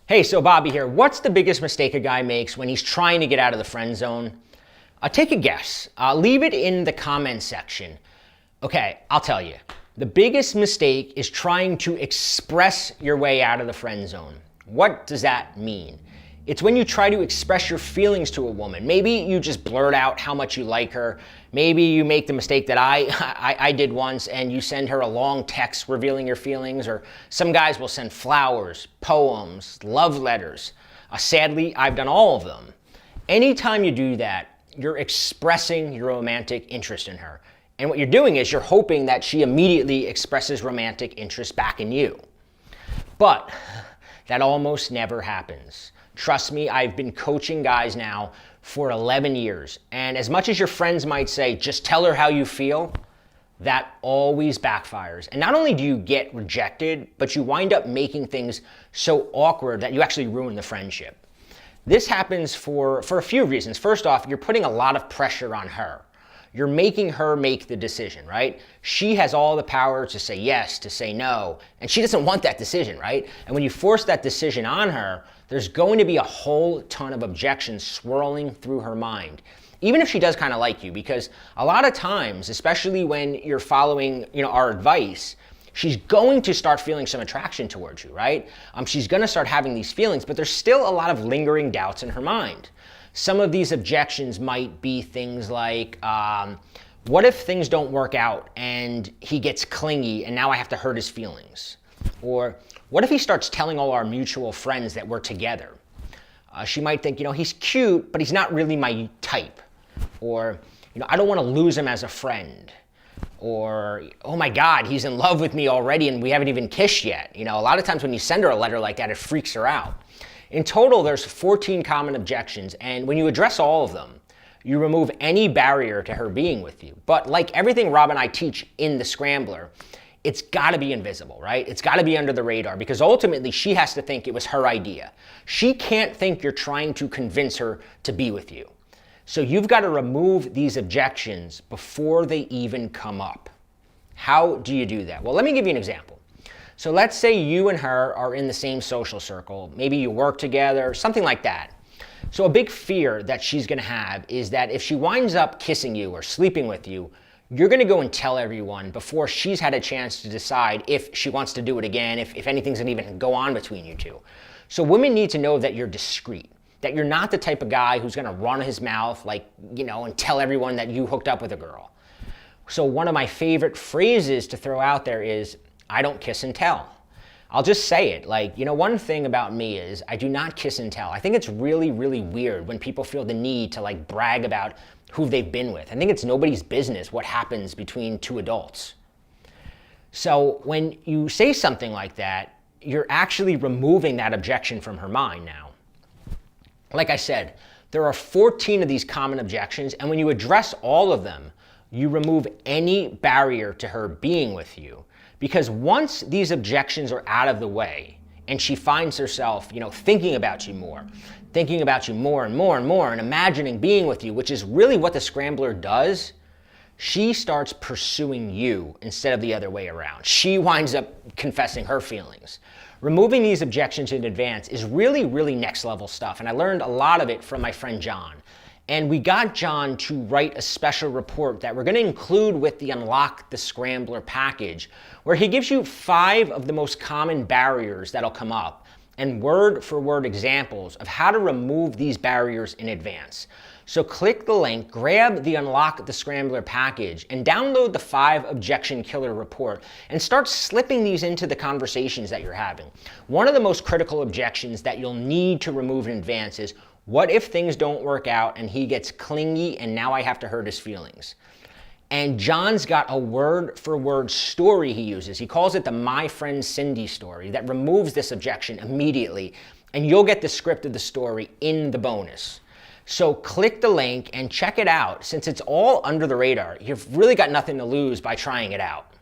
Hey, so Bobby here. What's the biggest mistake a guy makes when he's trying to get out of the friend zone? Take a guess. Leave it in the comment section. Okay, I'll tell you. The biggest mistake is trying to express your way out of the friend zone. What does that mean? It's when you try to express your feelings to a woman. Maybe you just blurt out how much you like her. Maybe you make the mistake that I did once and you send her a long text revealing your feelings, or some guys will send flowers, poems, love letters. Sadly, I've done all of them. Anytime you do that, you're expressing your romantic interest in her. And what you're doing is you're hoping that she immediately expresses romantic interest back in you. But that almost never happens. Trust me, I've been coaching guys now for 11 years. And as much as your friends might say, just tell her how you feel, that always backfires. And not only do you get rejected, but you wind up making things so awkward that you actually ruin the friendship. This happens for a few reasons. First off, you're putting a lot of pressure on her. You're making her make the decision, right? She has all the power to say yes, to say no, and she doesn't want that decision, right? And when you force that decision on her, there's going to be a whole ton of objections swirling through her mind, even if she does kind of like you, because a lot of times, especially when you're following, our advice, she's going to start feeling some attraction towards you, right? She's going to start having these feelings, but there's still a lot of lingering doubts in her mind. Some of these objections might be things like, what if things don't work out and he gets clingy and now I have to hurt his feelings? Or what if he starts telling all our mutual friends that we're together? She might think, he's cute, but he's not really my type. Or, I don't want to lose him as a friend. Or, oh my God, he's in love with me already and we haven't even kissed yet. A lot of times when you send her a letter like that, it freaks her out. In total, there's 14 common objections, and when you address all of them, you remove any barrier to her being with you. But like everything Rob and I teach in the Scrambler, it's got to be invisible, right? It's got to be under the radar, because ultimately she has to think it was her idea. She can't think you're trying to convince her to be with you. So you've got to remove these objections before they even come up. How do you do that? Well, let me give you an example. So let's say you and her are in the same social circle. Maybe you work together, something like that. So a big fear that she's going to have is that if she winds up kissing you or sleeping with you, you're going to go and tell everyone before she's had a chance to decide if she wants to do it again, if anything's going to even go on between you two. So women need to know that you're discreet, that you're not the type of guy who's going to run his mouth and tell everyone that you hooked up with a girl. So one of my favorite phrases to throw out there is, I don't kiss and tell. I'll just say it. One thing about me is I do not kiss and tell. I think it's really, really weird when people feel the need to brag about who they've been with. I think it's nobody's business what happens between two adults. So when you say something like that, you're actually removing that objection from her mind now. Like I said, there are 14 of these common objections, and when you address all of them, you remove any barrier to her being with you. Because once these objections are out of the way and she finds herself, thinking about you more and more and more, and imagining being with you, which is really what the Scrambler does, she starts pursuing you instead of the other way around. She winds up confessing her feelings. Removing these objections in advance is really, really next level stuff. And I learned a lot of it from my friend John. And we got John to write a special report that we're going to include with the Unlock the Scrambler package, where he gives you 5 of the most common barriers that'll come up and word-for-word examples of how to remove these barriers in advance. So click the link, grab the Unlock the Scrambler package, and download the 5 Objection Killer report and start slipping these into the conversations that you're having. One of the most critical objections that you'll need to remove in advance is, what if things don't work out and he gets clingy and now I have to hurt his feelings? And John's got a word-for-word story he uses. He calls it the My Friend Cindy story that removes this objection immediately, and you'll get the script of the story in the bonus. So click the link and check it out. Since it's all under the radar, you've really got nothing to lose by trying it out.